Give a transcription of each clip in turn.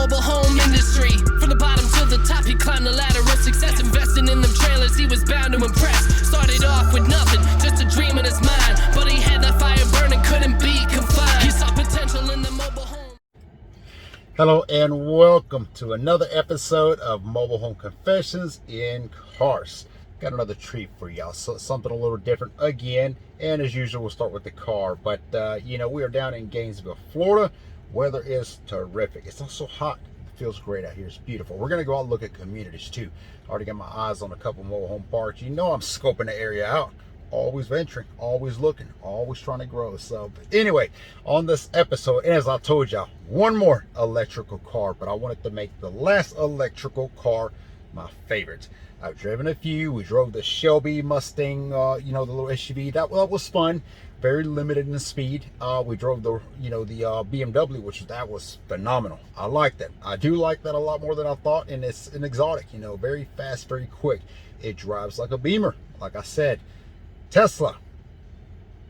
mobile home industry. From the bottom to the top, he climbed the ladder of success. Investing in them trailers, he was bound to impress. Started off with nothing, just a dream in his mind. But he had that fire burning, couldn't be confined. He saw potential in the mobile home. Hello and welcome to another episode of Mobile Home Confessions in Cars. Got another treat for y'all, so something a little different again. And as usual, we'll start with the car. But we are down in Gainesville, Florida. Weather is terrific. It's not so hot. It feels great out here. It's beautiful. We're gonna go out and look at communities too. Already got my eyes on a couple mobile home parks. You know I'm scoping the area out. Always venturing, always looking, always trying to grow. So anyway, on this episode, and as I told y'all, one more electrical car, but I wanted to make the last electrical car my favorite. I've driven a few. We drove the Shelby Mustang, the little SUV. That was fun. Very limited in the speed. We drove the BMW, which was phenomenal. I like that. I do like that a lot more than I thought, and it's an exotic. Very fast, very quick. It drives like a Beamer, like I said. Tesla.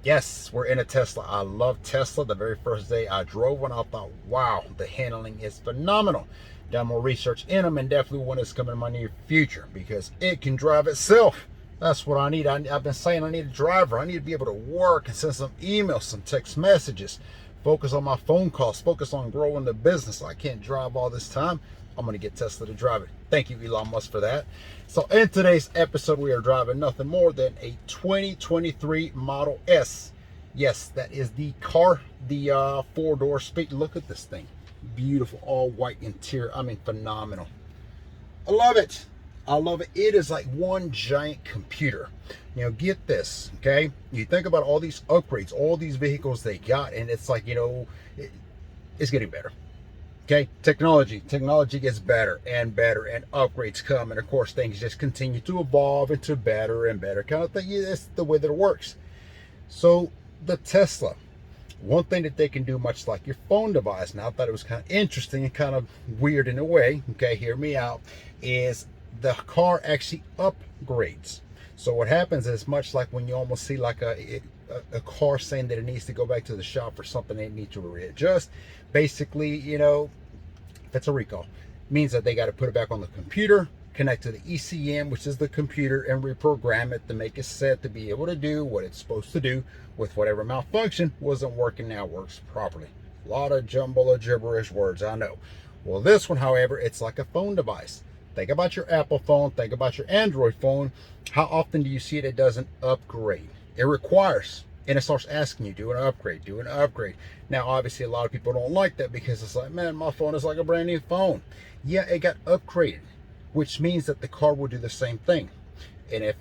Yes, we're in a Tesla. I love Tesla. The very first day I drove one, I thought, wow, the handling is phenomenal. Done more research in them, and definitely one that's coming in my near future because it can drive itself. That's what I need. I've been saying I need a driver. I need to be able to work and send some emails, some text messages, focus on my phone calls, focus on growing the business. I can't drive all this time. I'm going to get Tesla to drive it. Thank you, Elon Musk, for that. So in today's episode, we are driving nothing more than a 2023 Model S. Yes, that is the car, the four-door speed. Look at this thing. Beautiful, all white interior. I mean, phenomenal. I love it. I love it. It is like one giant computer. Get this, okay? You think about all these upgrades, all these vehicles they got, and it's like, it's getting better. Okay, technology gets better, and upgrades come, and of course things just continue to evolve into better and better kind of thing. That's the way that it works. So the Tesla, one thing that they can do, much like your phone device, and I thought it was kind of interesting and kind of weird in a way, okay, hear me out, is the car actually upgrades. So what happens is, much like when you almost see like a car saying that it needs to go back to the shop for something they need to readjust, basically, if it's a recall, means that they got to put it back on the computer, connect to the ECM, which is the computer, and reprogram it to make it set to be able to do what it's supposed to do with whatever malfunction wasn't working now works properly. A lot of jumble of gibberish words, I know. Well, this one, however, it's like a phone device. Think about your Apple phone, think about your Android phone. How often do you see it doesn't upgrade? It requires, and it starts asking you, do an upgrade. Now, obviously, a lot of people don't like that because it's like, man, my phone is like a brand new phone. Yeah, it got upgraded, which means that the car will do the same thing. And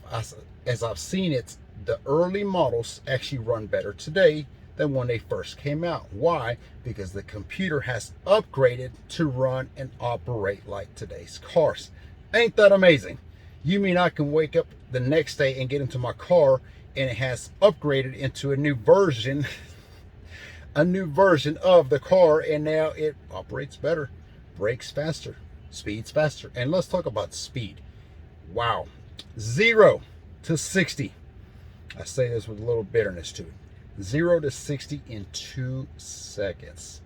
as I've seen it, the early models actually run better today than when they first came out. Why? Because the computer has upgraded to run and operate like today's cars. Ain't that amazing? You mean I can wake up the next day and get into my car and it has upgraded into a new version of the car, and now it operates better, brakes faster, speeds faster. And let's talk about speed. Wow. 0 to 60. I say this with a little bitterness to it. 0 to 60 in 2 seconds.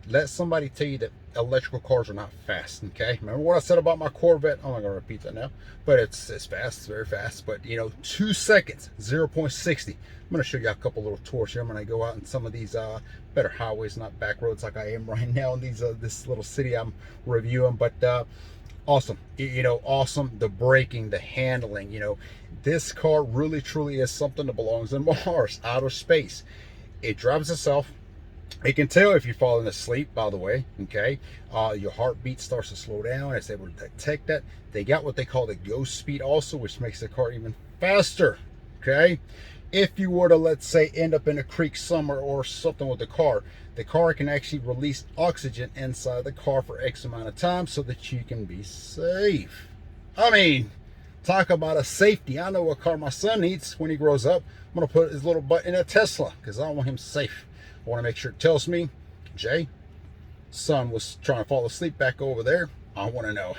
Let somebody tell you that electrical cars are not fast, okay? Remember what I said about my Corvette? I'm not going to repeat that now, but it's fast, it's very fast. But 2 seconds, 0.60. I'm going to show you a couple little tours here. I'm going to go out in some of these better highways, not back roads like I am right now in this little city I'm reviewing. But awesome, awesome. The braking, the handling, this car really truly is something that belongs in Mars, outer space. It drives itself. It can tell if you're falling asleep, by the way, okay? Your heartbeat starts to slow down. It's able to detect that. They got what they call the ghost speed also, which makes the car even faster, okay? If you were to, let's say, end up in a creek somewhere or something with the car can actually release oxygen inside the car for X amount of time so that you can be safe. I mean, talk about a safety. I know what car my son needs when he grows up. I'm going to put his little butt in a Tesla because I want him safe. I want to make sure it tells me, Jay, son was trying to fall asleep back over there. I want to know.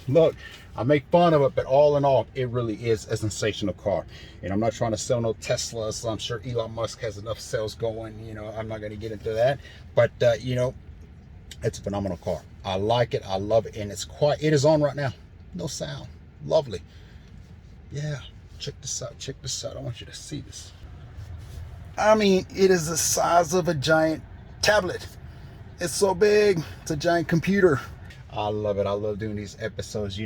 Look, I make fun of it, but all in all, it really is a sensational car. And I'm not trying to sell no Teslas. I'm sure Elon Musk has enough sales going. I'm not going to get into that. But, It's a phenomenal car. I like it. I love it. And it's quiet. It is on right now. No sound. Lovely. Yeah. Check this out. Check this out. I want you to see this. I mean, it is the size of a giant tablet. It's so big. It's a giant computer. I love it. I love doing these episodes,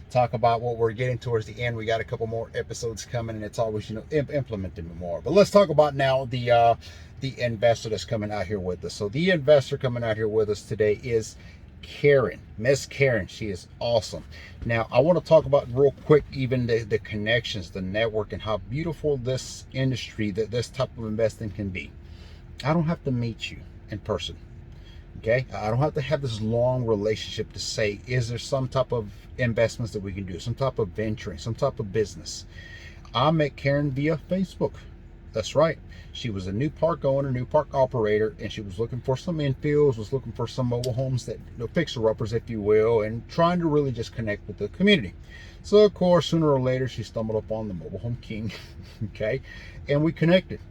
talk about what we're getting towards the end. We got a couple more episodes coming, and it's always, implementing more. But let's talk about now the investor that's coming out here with us. So the investor coming out here with us today is Karen, Miss Karen. She is awesome. Now, I want to talk about real quick, even the connections, the network, and how beautiful this industry, that this type of investing can be. I don't have to meet you in person. Okay, I don't have to have this long relationship to say, is there some type of investments that we can do, some type of venturing, some type of business. I met Karen via Facebook. That's right. She was a new park owner, new park operator, and she was looking for some infills, was looking for some mobile homes that, fixer-uppers, if you will, and trying to really just connect with the community. So, of course, sooner or later, she stumbled upon the Mobile Home King, okay, and we connected.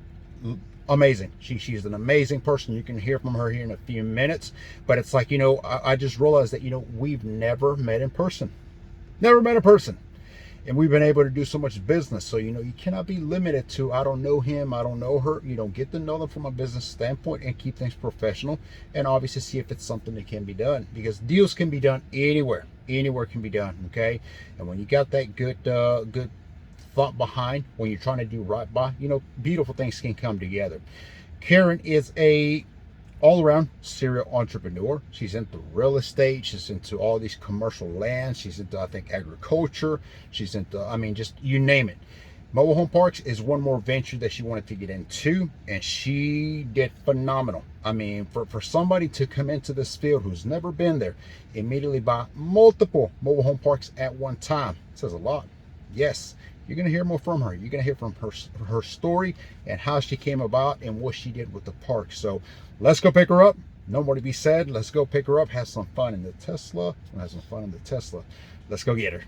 Amazing. She's an amazing person. You can hear from her here in a few minutes. But it's like, I just realized that, we've never met in person. Never met in person. And we've been able to do so much business. So, you cannot be limited to, I don't know him, I don't know her. Get to know them from a business standpoint and keep things professional. And obviously see if it's something that can be done. Because deals can be done anywhere. Anywhere can be done, okay? And when you got that good thought behind, when you're trying to do right by, beautiful things can come together. Karen is a all-around serial entrepreneur. She's into real estate. She's into all these commercial lands. She's into, I think, agriculture. She's into, just you name it. Mobile home parks is one more venture that she wanted to get into, and she did phenomenal. For somebody to come into this field who's never been there, immediately buy multiple mobile home parks at one time, says a lot. Yes. You're going to hear more from her. You're going to hear from her story and how she came about and what she did with the park. So let's go pick her up. No more to be said. Let's go pick her up. Have some fun in the Tesla. Have some fun in the Tesla. Let's go get her.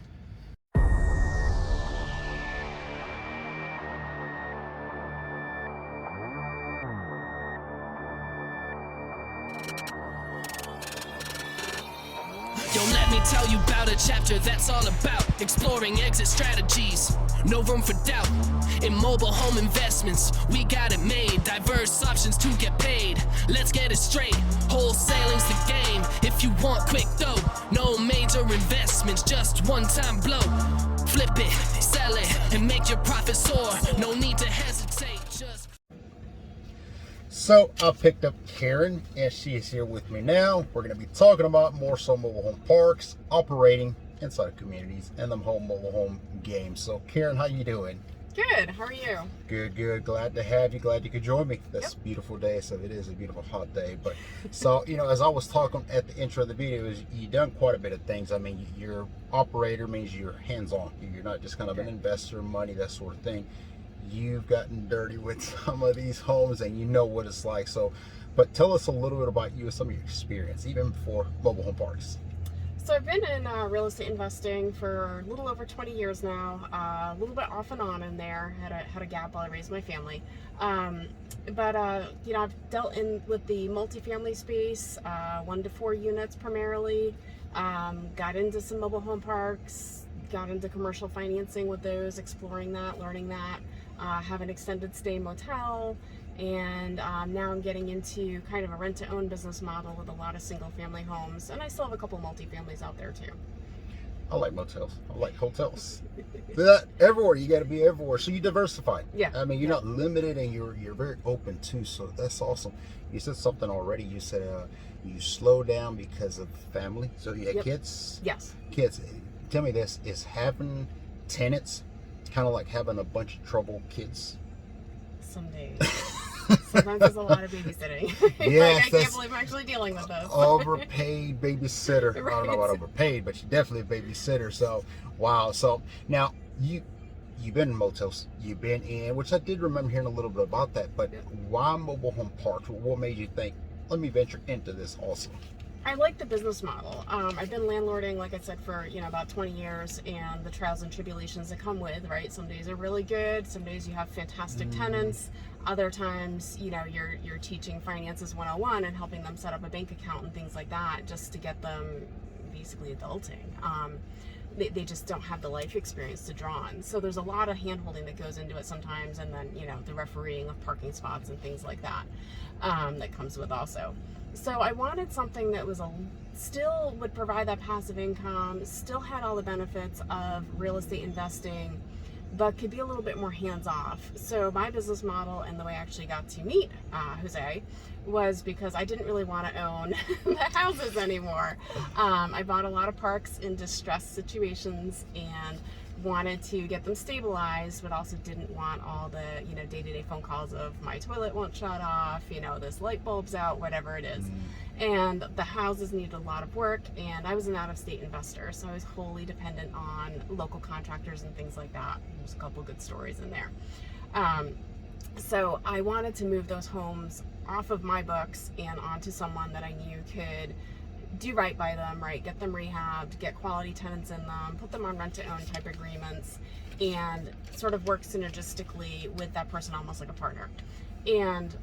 Yo, let me tell you about a chapter that's all about exploring exit strategies. No room for doubt. In mobile home investments, we got it made. Diverse options to get paid. Let's get it straight. Wholesaling's the game. If you want quick dough, no major investments, just one-time blow. Flip it, sell it, and make your profit soar. No need to hesitate, just... So I picked up Karen, and she is here with me now. We're going to be talking about more so mobile home parks, operating inside communities, and the whole mobile home game. So Karen, how you doing? Good. How are you? Good. Glad to have you. Glad you could join me. This Yep. beautiful day. So it is a beautiful hot day. But so, as I was talking at the intro of the video, is you've done quite a bit of things. Your operator means you're hands-on. You're not just kind of an investor, money, that sort of thing. You've gotten dirty with some of these homes and you know what it's like. So, but tell us a little bit about you and some of your experience, even before mobile home parks. So I've been in real estate investing for a little over 20 years now. A little bit off and on in there. Had a gap while I raised my family. But I've dealt with the multifamily space, 1 to 4 units primarily. Got into some mobile home parks. Got into commercial financing with those, exploring that, learning that. Have an extended stay motel, and now I'm getting into kind of a rent-to-own business model with a lot of single-family homes, and I still have a couple multifamilies out there too. I like motels. I like hotels. That everywhere, you got to be everywhere. So you diversified. Yeah. You're not limited, and you're very open too. So that's awesome. You said something already. You said you slow down because of family. So you had Yep. kids. Yes. Kids. Tell me this: is having tenants kind of like having a bunch of trouble kids? Some days. Sometimes there's a lot of babysitting. Yes, I can't believe I'm actually dealing with this. Overpaid babysitter. I don't know about Right. overpaid, but you're definitely a babysitter. So, wow. So now you've been in motels. You've been in, which I did remember hearing a little bit about that. But Yeah. why mobile home parks? What made you think, let me venture into this also? I like the business model. I've been landlording, like I said, for about 20 years, and the trials and tribulations that come with, right? Some days are really good. Some days you have fantastic tenants. Other times, you're teaching finances 101 and helping them set up a bank account and things like that, just to get them basically adulting. They just don't have the life experience to draw on. So there's a lot of hand-holding that goes into it sometimes, and then the refereeing of parking spots and things like that that comes with also. So I wanted something that was still would provide that passive income, still had all the benefits of real estate investing, but could be a little bit more hands-off. So my business model, and the way I actually got to meet Jose, was because I didn't really want to own the houses anymore. I bought a lot of parks in distressed situations and wanted to get them stabilized, but also didn't want all the day-to-day phone calls of my toilet won't shut off, this light bulb's out, whatever it is. And the houses needed a lot of work, and I was an out-of-state investor, so I was wholly dependent on local contractors and things like that. There's a couple good stories in there. So I wanted to move those homes off of my books and onto someone that I knew could do right by them, right? Get them rehabbed, get quality tenants in them, put them on rent-to-own type agreements, and sort of work synergistically with that person, almost like a partner. And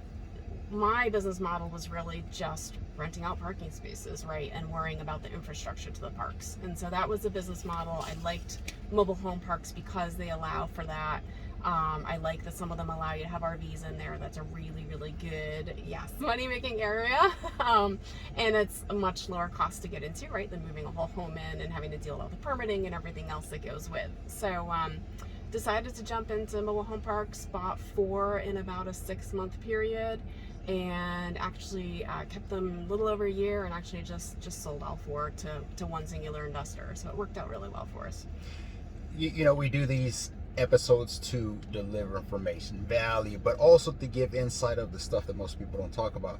my business model was really just renting out parking spaces, right? And worrying about the infrastructure to the parks. And so that was the business model. I liked mobile home parks because they allow for that. I like that some of them allow you to have RVs in there. That's a really, really good, money-making area. And it's a much lower cost to get into, right, than moving a whole home in and having to deal with all the permitting and everything else that goes with. So decided to jump into mobile home parks, bought 4 in about a 6-month period, and actually kept them a little over a year, and actually just sold all 4 to one singular investor. So it worked out really well for us. We do these episodes to deliver information, value, but also to give insight of the stuff that most people don't talk about.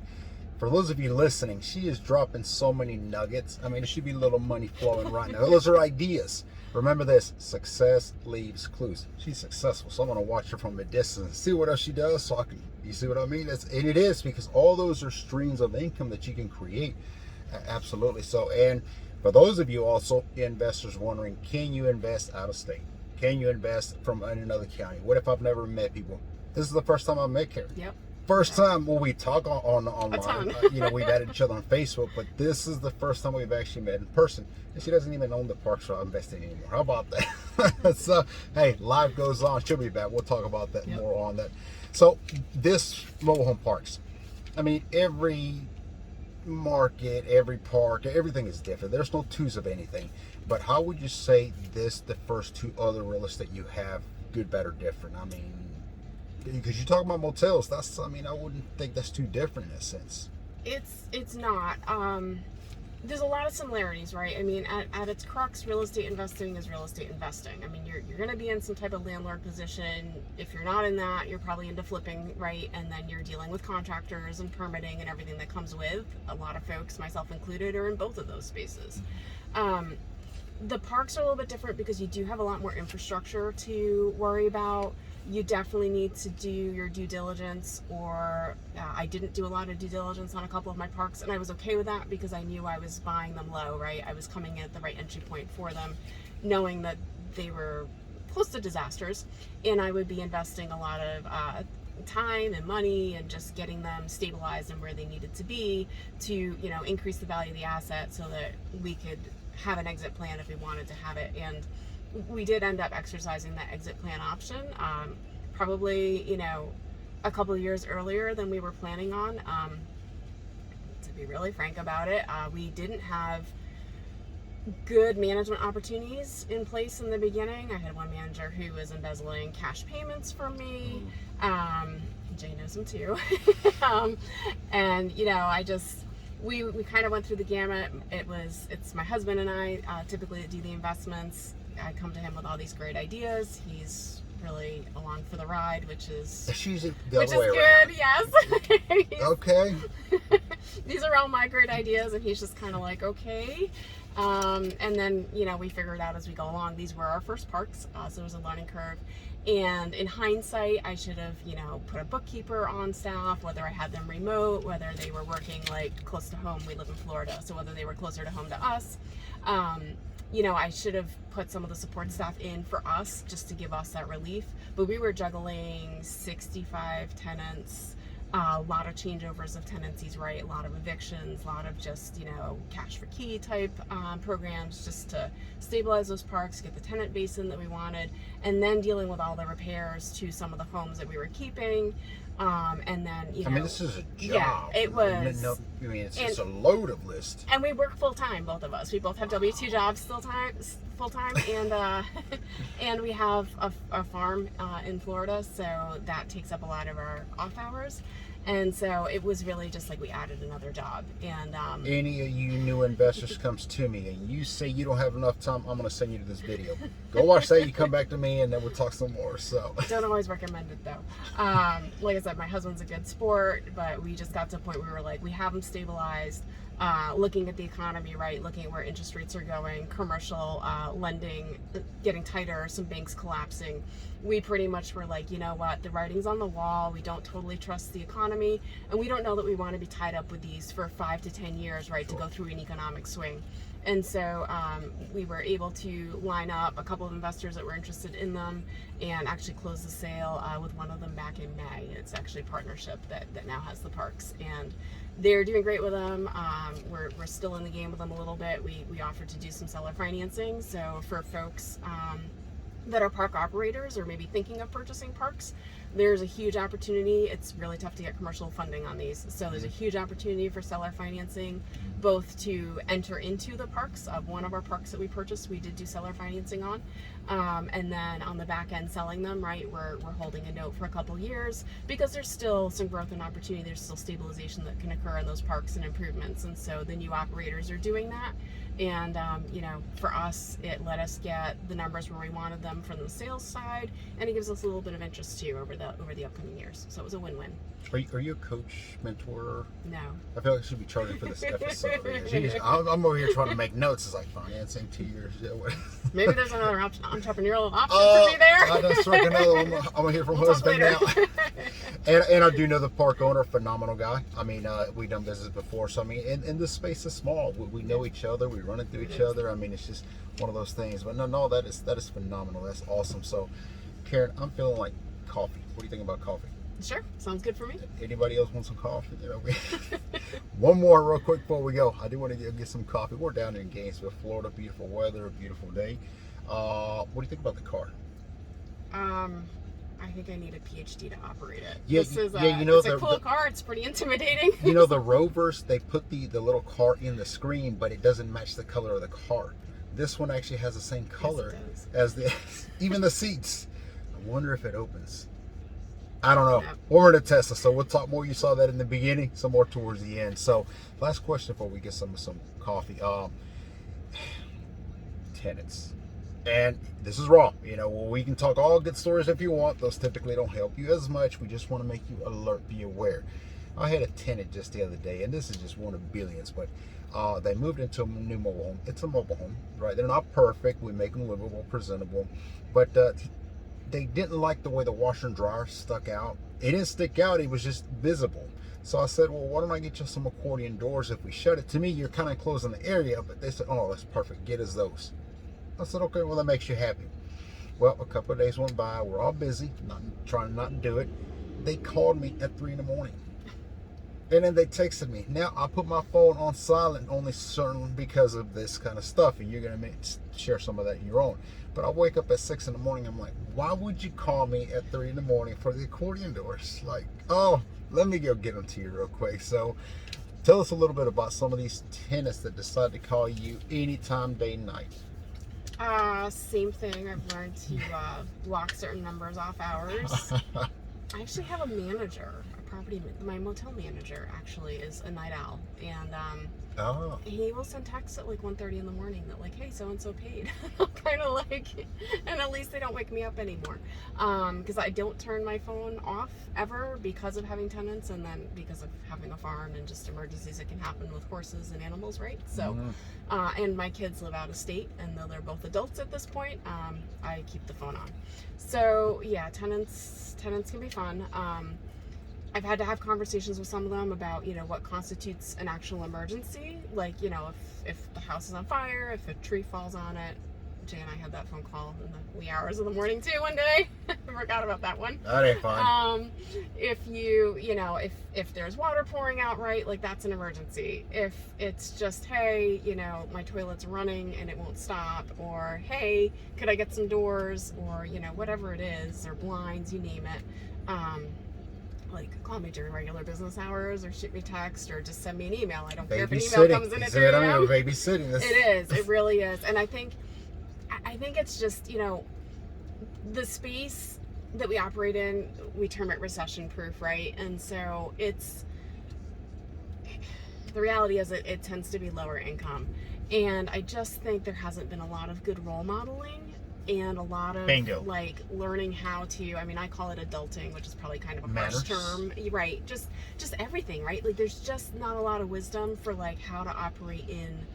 For those of you listening, she is dropping so many nuggets. I mean, there should be a little money flowing right now. Those are ideas. Remember this: success leaves clues. She's successful, so I'm gonna watch her from a distance and see what else she does, so I can, you see what I mean? And it is, because all those are streams of income that you can create. Absolutely. So, and for those of you also investors wondering, can you invest out of state? Can you invest from another county? What if I've never met people? This is the first time I've met Karen. Yep. First time when we talk online. We've added each other on Facebook, but this is the first time we've actually met in person. And she doesn't even own the parks I'm investing anymore. How about that? So, hey, life goes on. She'll be back. We'll talk about that more on that. So, this mobile home parks. I mean, every market, every park, everything is different. There's no twos of anything. But how would you say the first 2 other real estate you have, good, better, different? I mean, because you talk about motels, I wouldn't think that's too different in a sense. It's not. There's a lot of similarities, right? I mean, at its crux, real estate investing is real estate investing. I mean, you're going to be in some type of landlord position. If you're not in that, you're probably into flipping, right? And then you're dealing with contractors and permitting and everything that comes with. A lot of folks, myself included, are in both of those spaces. The parks are a little bit different because you do have a lot more infrastructure to worry about. You definitely need to do your due diligence, or I didn't do a lot of due diligence on a couple of my parks, and I was okay with that because I knew I was buying them low, right? I was coming in at the right entry point for them, knowing that they were close to disasters, and I would be investing a lot of time and money and just getting them stabilized and where they needed to be to increase the value of the asset so that we could have an exit plan if we wanted to have it. And we did end up exercising that exit plan option, probably, a couple of years earlier than we were planning on. To be really frank about it, we didn't have good management opportunities in place in the beginning. I had one manager who was embezzling cash payments from me. Jay knows him too. And, we kind of went through the gamut. It's my husband and I typically that do the investments. I come to him with all these great ideas. He's really along for the ride, which is good. Yes. Okay. These are all my great ideas, and he's just kind of like, okay. And then, we figured out as we go along, these were our first parks, so there was a learning curve. And in hindsight, I should have, put a bookkeeper on staff, whether I had them remote, whether they were working like close to home. We live in Florida, so whether they were closer to home to us. I should have put some of the support staff in for us just to give us that relief. But we were juggling 65 tenants, a lot of changeovers of tenancies, right? A lot of evictions, a lot of just, cash for key type programs just to stabilize those parks, get the tenant base in that we wanted, and then dealing with all the repairs to some of the homes that we were keeping. And then, this is a job. Yeah, it was. It's just a load of list. And we work full time, both of us. We both have W-2 jobs full time, and and we have a farm in Florida, so that takes up a lot of our off hours. And so it was really just like we added another job. And any of you new investors comes to me and you say you don't have enough time, I'm going to send you to this video. Go watch that. You come back to me and then we'll talk some more. So don't always recommend it though. Like I said, my husband's a good sport, but we just got to a point where we were like, we have them stabilized. Looking at the economy, right? Looking at where interest rates are going, commercial lending getting tighter, some banks collapsing. We pretty much were like, you know what? The writing's on the wall. We don't totally trust the economy, and we don't know that we want to be tied up with these for 5 to 10 years, right? Sure. To go through an economic swing. And so we were able to line up a couple of investors that were interested in them and actually close the sale with one of them back in May. It's actually a partnership that now has the parks, and they're doing great with them. We're still in the game with them a little bit. We offered to do some seller financing. So for folks that are park operators or maybe thinking of purchasing parks, there's a huge opportunity. It's really tough to get commercial funding on these. So there's a huge opportunity for seller financing, both to enter into the parks. Of one of our parks that we purchased, we did do seller financing on. And then on the back end selling them, right, we're holding a note for a couple years because there's still some growth and opportunity. There's still stabilization that can occur in those parks and improvements. And so the new operators are doing that. And, for us, it let us get the numbers where we wanted them from the sales side, and it gives us a little bit of interest too over the upcoming years. So it was a win-win. Are you a coach, mentor? No. I feel like I should be charging for this episode. Jeez, I'm over here trying to make notes. It's like financing 2 years. Maybe there's another entrepreneurial option for me there. I done struck another one. I'm going to hear from husband now. And I do know the park owner, phenomenal guy. I mean, we've done business before. So, I mean, and this space is small. We know each other. We run into each other. I mean, it's just one of those things. But no, that is phenomenal. That's awesome. So, Karen, I'm feeling like coffee. What do you think about coffee? Sure, sounds good for me. Anybody else want some coffee? One more real quick before we go. I do want to get some coffee. We're down in Gainesville, Florida. Beautiful weather, beautiful day. What do you think about the car? I think I need a PhD to operate it. Yeah, it's a cool car. It's pretty intimidating. The Rovers, they put the little car in the screen, but it doesn't match the color of the car. This one actually has the same color as even the seats. I wonder if it opens. I don't know. We're in a Tesla, so we'll talk more. You saw that in the beginning, some more towards the end. So, last question before we get some coffee. Tenants. And this is raw. We can talk all good stories if you want. Those typically don't help you as much. We just want to make you alert, be aware. I had a tenant just the other day, and this is just one of billions, but they moved into a new mobile home. It's a mobile home, right? They're not perfect. We make them livable, presentable, but they didn't like the way the washer and dryer stuck out. It didn't stick out, it was just visible. So I said, well, why don't I get you some accordion doors? If we shut it, to me, you're kind of closing the area. But they said, oh, that's perfect, get us those. I said, okay, well, that makes you happy. Well, a couple of days went by, we're all busy, trying not to do it. They called me at 3 a.m. And then they texted me. Now, I put my phone on silent, only certain because of this kind of stuff, and you're going to share some of that in your own. But I wake up at 6 a.m, I'm like, why would you call me at 3 a.m. for the accordion doors? Like, oh, let me go get them to you real quick. So, tell us a little bit about some of these tenants that decide to call you anytime, day and night. Same thing. I've learned to block certain numbers off hours. I actually have a manager, a property, my motel manager actually is a night owl, and Oh. he will send texts at like 1:30 in the morning that like, hey, so and so paid. Kind of like, and at least they don't wake me up anymore, because I don't turn my phone off ever because of having tenants, and then because of having a farm and just emergencies that can happen with horses and animals, right? So, and my kids live out of state, and though they're both adults at this point, I keep the phone on. So yeah, tenants can be fun. I've had to have conversations with some of them about, what constitutes an actual emergency. Like, if the house is on fire, if a tree falls on it. Jay and I had that phone call in the wee hours of the morning too one day. I forgot about that one. That ain't fun. If if there's water pouring out, right, like that's an emergency. If it's just, hey, my toilet's running and it won't stop, or hey, could I get some doors, or, whatever it is, or blinds, you name it. Like, call me during regular business hours, or shoot me a text, or just send me an email. I don't care if an email comes in at 3 a.m. Babysitting this. It is. It really is. And I think it's just, the space that we operate in, we term it recession proof, right? And so the reality is it tends to be lower income. And I just think there hasn't been a lot of good role modeling, and a lot of Bingo. like learning how to, I call it adulting, which is probably kind of a harsh term, right? Just everything, right? Like there's just not a lot of wisdom for like how to operate in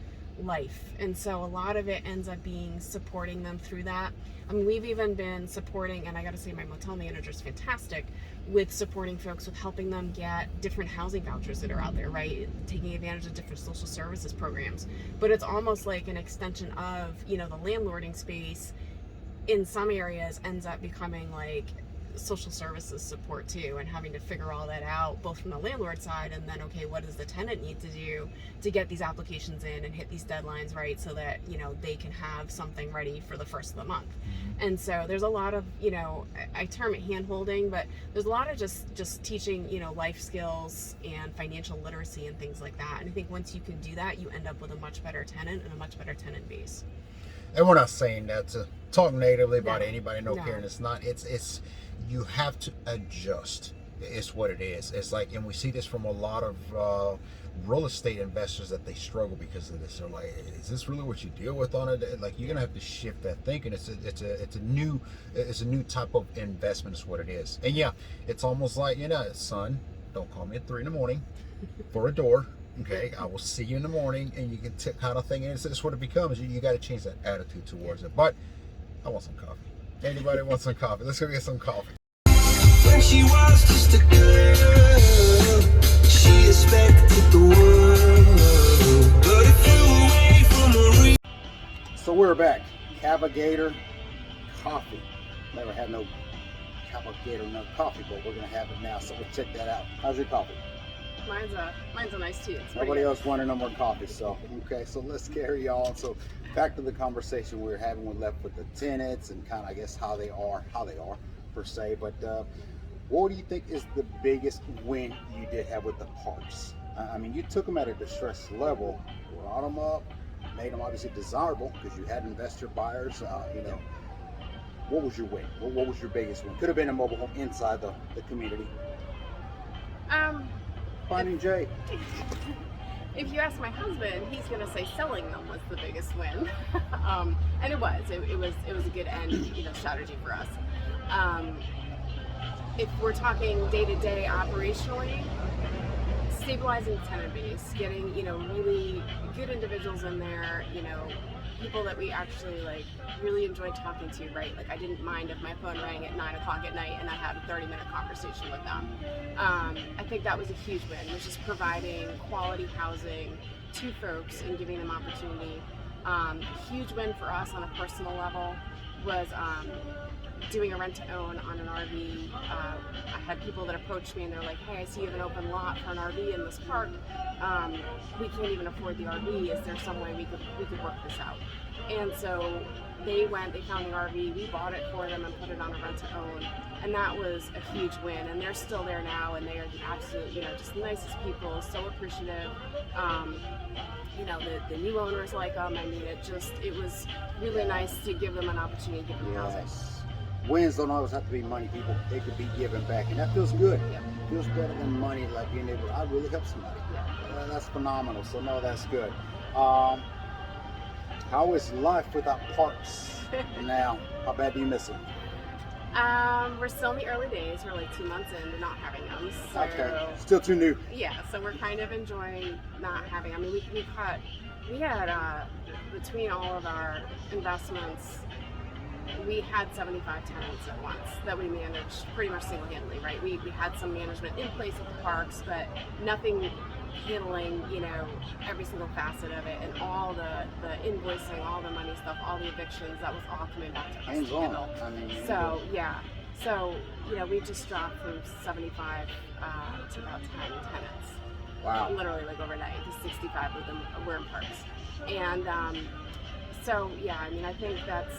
life. And so a lot of it ends up being supporting them through that. We've even been supporting, and I gotta say my motel manager is fantastic with supporting folks with helping them get different housing vouchers that are out there, right? Taking advantage of different social services programs. But it's almost like an extension of, the landlording space in some areas ends up becoming like social services support too, and having to figure all that out both from the landlord side, and then okay, what does the tenant need to do to get these applications in and hit these deadlines, right, so that they can have something ready for the first of the month. And so there's a lot of I term it hand holding, but there's a lot of just teaching life skills and financial literacy and things like that. And I think once you can do that, you end up with a much better tenant and a much better tenant base. And we're not saying that to talk negatively about anybody, no care. It's not. It's you have to adjust. It's what it is. It's like, and we see this from a lot of real estate investors, that they struggle because of this. They're like, is this really what you deal with on it? Like, you're gonna have to shift that thinking. It's a new type of investment is what it is. And yeah, it's almost like, son, don't call me at 3 a.m. for a door. Okay, I will see you in the morning, and you can kind of thing. And it's what it becomes. You got to change that attitude towards it. But I want some coffee. Anybody wants some coffee? Let's go get some coffee. When she was just a girl, she expected the world, but it flew away from her. So we're back. Cavigator coffee. Never had no Cavigator, no coffee, but we're gonna have it now. So we'll check that out. How's your coffee? Mine's a nice tea. Nobody else wanted no more coffee, so okay. So let's carry on. So back to the conversation we were having. We left with the tenants and kind of, I guess, how they are per se. But what do you think is the biggest win you did have with the parks? You took them at a distressed level, brought them up, made them obviously desirable because you had investor buyers. What was your win? What was your biggest win? Could have been a mobile home inside the community. Finding Jay. If you ask my husband, he's gonna say selling them was the biggest win, and it was a good end strategy for us. If we're talking day to day operationally, stabilizing the tenant base, getting really good individuals in there, people that we actually really enjoyed talking to, right? Like, I didn't mind if my phone rang at 9 o'clock at night and I had a 30-minute conversation with them. I think that was a huge win, which is providing quality housing to folks and giving them opportunity. A huge win for us on a personal level was doing a rent-to-own on an RV. I had people that approached me and they're like, hey, I see you have an open lot for an RV in this park. We can't even afford the RV. Is there some way we could work this out? And so they found the RV, we bought it for them and put it on a rent-to-own. And that was a huge win. And they're still there now, and they are the absolute, just the nicest people, so appreciative. The new owners like them. It was really nice to give them an opportunity, to give them housing. wins don't always have to be money, people. It could be given back, and that feels good. Yep. Feels better than money, like being able to, I really help somebody. That's phenomenal. So no, that's good. How is life without parks now? How bad do you miss it? We're still in the early days. We're like 2 months into not having them. So, Okay, still too new. Yeah, so we're kind of enjoying not having. I mean, we had between all of our investments, we had 75 tenants at once that we managed pretty much single-handedly, right? We had some management in place at the parks, but nothing handling, every single facet of it, and all the invoicing, all the money stuff, all the evictions, that was all coming back to us. Hands to on. handle. I mean, So yeah, so we just dropped from 75 to about 10 tenants. wow. Literally like overnight, because 65 of them were in parks. And so yeah, I mean, I think that's,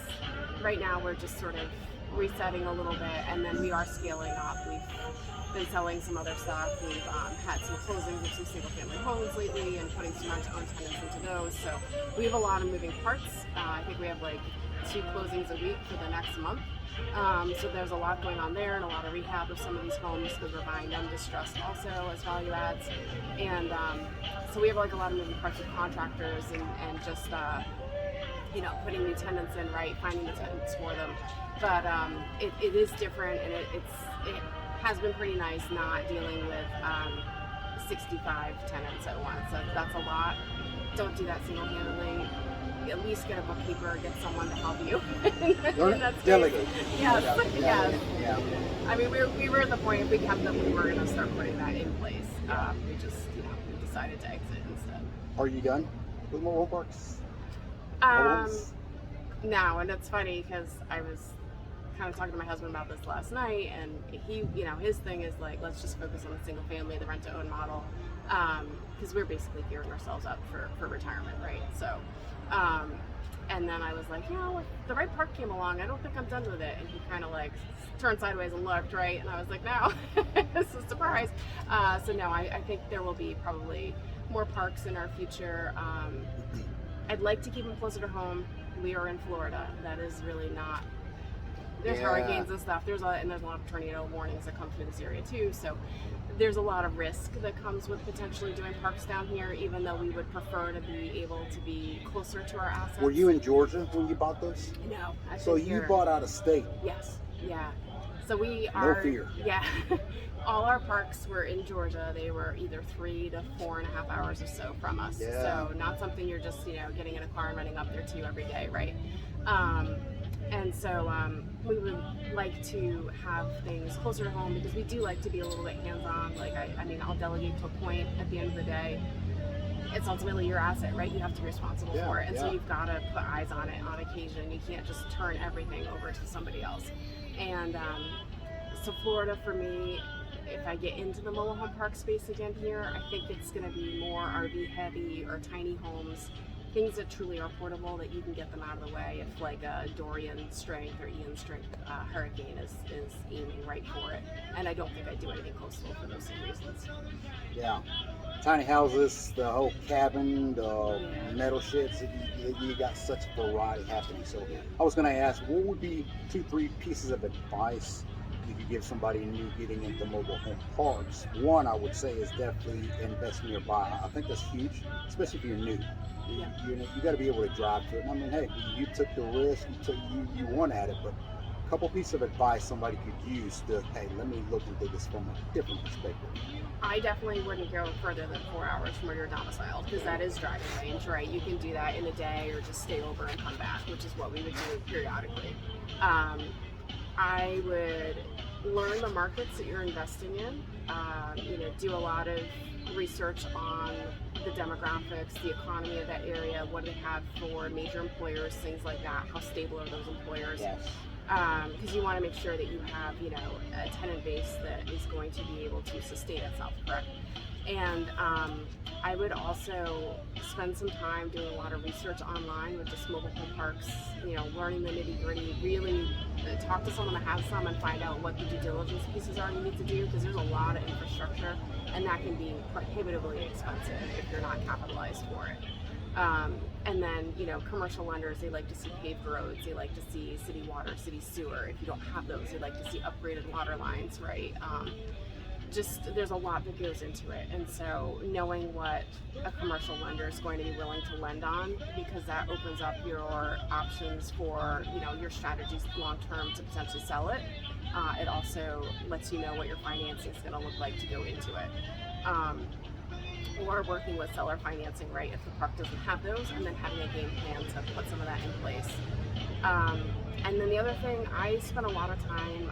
right now we're just sort of resetting a little bit, and then we are scaling up. We've been selling some other stuff. We've had some closings of some single family homes lately and putting some rent-to-own tenants into those. So we have a lot of moving parts. I think we have like 2 closings a week for the next month. So there's a lot going on there, and a lot of rehab of some of these homes, because we're buying them distressed also as value adds. And so we have like a lot of moving parts with contractors and just putting new tenants in, right, finding the tenants for them. But it is different, and it has been pretty nice not dealing with 65 tenants at once. That's a lot. Don't do that single-handedly. At least get a bookkeeper, get someone to help you. Delegate. Yes. Yeah. I mean, we were at the point, if we kept them, we were going to start putting that in place. We just, we decided to exit instead. Are you done with mobile parks? No, and it's funny because I was kind of talking to my husband about this last night, and he, his thing is like, let's just focus on the single family, the rent-to-own model, because we're basically gearing ourselves up for retirement, right? So, and then I was like, if the right park came along, I don't think I'm done with it. And he kind of like turned sideways and looked, right? And I was like, no, it's a surprise. So no, I think there will be probably more parks in our future. I'd like to keep them closer to home. We are in Florida. That is really not. There's hurricanes and stuff. There's a lot of tornado warnings that come through this area too. So there's a lot of risk that comes with potentially doing parks down here, even though we would prefer to be able to be closer to our assets. Were you in Georgia when you bought those? No. So you bought out of state? Yes. Yeah. So we are. No fear. Yeah. All our parks were in Georgia. They were either 3 to 4.5 hours or so from us. Yeah. So not something you're just, getting in a car and running up there to every day, right? And so we would like to have things closer to home, because we do like to be a little bit hands-on. Like, I'll delegate to a point. At the end of the day, it's ultimately your asset, right? You have to be responsible for it. And so you've got to put eyes on it on occasion. You can't just turn everything over to somebody else. And so Florida, for me, if I get into the mobile home park space again here, I think it's going to be more RV heavy or tiny homes, things that truly are portable, that you can get them out of the way if like a Dorian strength or Ian strength hurricane is aiming right for it. And I don't think I'd do anything coastal for those same reasons. Yeah. Tiny houses, the whole cabin, the metal sheds, you got such variety happening. So I was going to ask, what would be 2-3 pieces of advice you could give somebody new getting into mobile home parks? One, I would say, is definitely invest nearby. I think that's huge, especially if you're new. You got to be able to drive to it. And I mean, hey, you took the risk, you won at it, but a couple pieces of advice somebody could use to, hey, let me look into this from a different perspective. I definitely wouldn't go further than 4 hours from where you're domiciled, because that is driving range, right? You can do that in a day or just stay over and come back, which is what we would do periodically. I would learn the markets that you're investing in, do a lot of research on the demographics, the economy of that area, what do they have for major employers, things like that, how stable are those employers. Yes. Because you want to make sure that you have, a tenant base that is going to be able to sustain itself, correct? And I would also spend some time doing a lot of research online with just mobile home parks, learning the nitty-gritty, really talk to someone that has some and find out what the due diligence pieces are you need to do, because there's a lot of infrastructure, and that can be prohibitively expensive if you're not capitalized for it. And then, you know, commercial lenders, they like to see paved roads, they like to see city water, city sewer. If you don't have those, they like to see upgraded water lines, right? Just there's a lot that goes into it, and so knowing what a commercial lender is going to be willing to lend on, because that opens up your options for, you know, your strategies long term to potentially sell it. It also lets you know what your financing is going to look like to go into it. Or working with seller financing, right, if the park doesn't have those, and then having a game plan to put some of that in place. And then the other thing, I spent a lot of time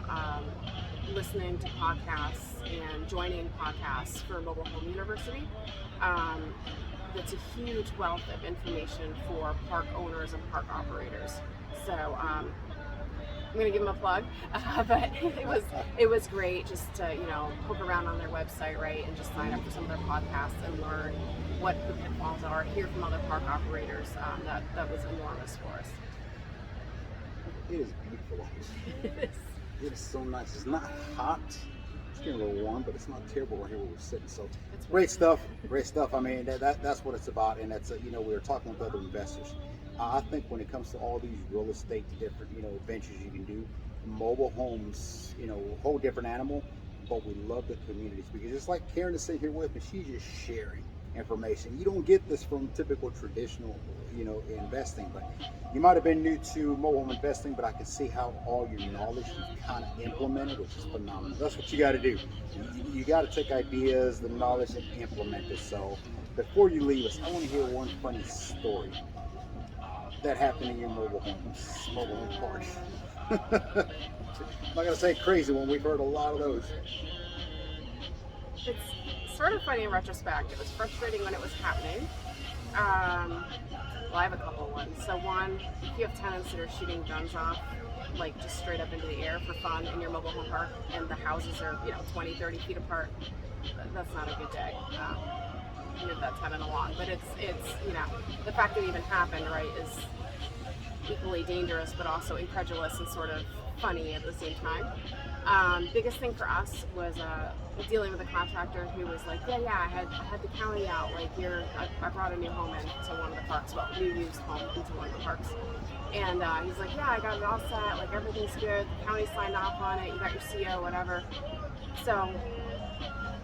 listening to podcasts and joining podcasts for Mobile Home University. It's a huge wealth of information for park owners and park operators. So I'm going to give them a plug, but it was great just to, you know, poke around on their website, right, and just sign up for some of their podcasts and learn what the pitfalls are, hear from other park operators. That was enormous for us. It is beautiful. It is so nice. It's not hot. It's getting a little warm, but it's not terrible right here where we're sitting. So great stuff. Great stuff. I mean, that's what it's about. And that's, you know, we were talking with other investors. I think when it comes to all these real estate, different, you know, ventures you can do, mobile homes, you know, a whole different animal, but we love the communities, because it's like Karen is sitting here with me, she's just sharing information. You don't get this from typical traditional, you know, investing, but you might have been new to mobile home investing, but I can see how all your knowledge you've kind of implemented, which is phenomenal. That's what you got to do. You got to take ideas, the knowledge, and implement it. So before you leave us, I want to hear one funny story that happened in your mobile home park. I'm not gonna say crazy one. We've heard a lot of those. It's sort of funny in retrospect. It was frustrating when it was happening. Well, I have a couple ones. So one, if you have tenants that are shooting guns off, like just straight up into the air for fun in your mobile home park, and the houses are, you know, 20, 30 feet apart, that's not a good day. Move that tenant along. But it's you know, the fact that it even happened, right, is equally dangerous, but also incredulous and sort of funny at the same time. Biggest thing for us was dealing with a contractor who was like, yeah, I had the county out, like I brought a new home into one of the parks, well, new used home into one of the parks. And he's like, yeah, I got it all set, like everything's good, the county signed off on it, you got your CO, whatever. So,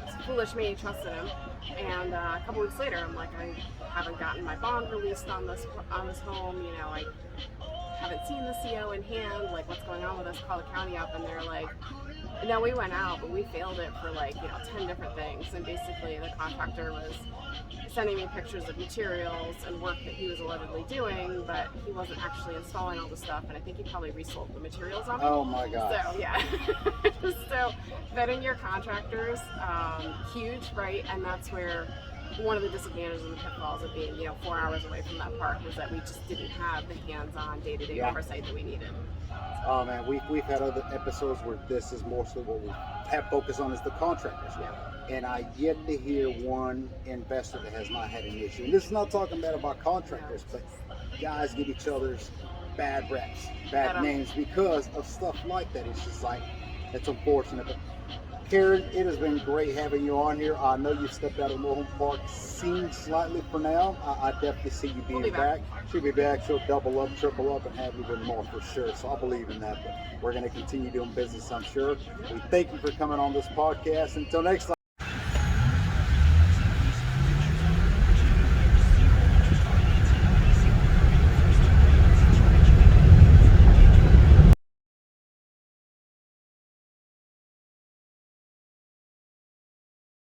it's foolish me, trusted him. And a couple weeks later, I'm like, I haven't gotten my bond released on this home, you know, I haven't seen the CO in hand, like what's going on with us, call the county up, and they're like, no, we went out, but we failed it for like, you know, 10 different things. And basically the contractor was sending me pictures of materials and work that he was allegedly doing, but he wasn't actually installing all the stuff, and I think he probably resold the materials on me. Oh my God. So yeah. So vetting your contractors, huge, right? And that's where one of the disadvantages and the pitfalls of being, you know, 4 hours away from that park was that we just didn't have the hands-on day-to-day oversight that we needed. Oh man, we've had other episodes where this is mostly what we have focused on is the contractors. Yeah. And I yet to hear one investor that has not had an issue. And this is not talking bad about contractors, but guys give each other's bad reps, bad names because of stuff like that. It's just like, it's unfortunate. But Karen, it has been great having you on here. I know you stepped out of Mobile Home Park scene slightly for now. I definitely see you being back. She'll be back. She'll double up, triple up, and have even more for sure. So I believe in that. But we're going to continue doing business, I'm sure. We thank you for coming on this podcast. Until next time.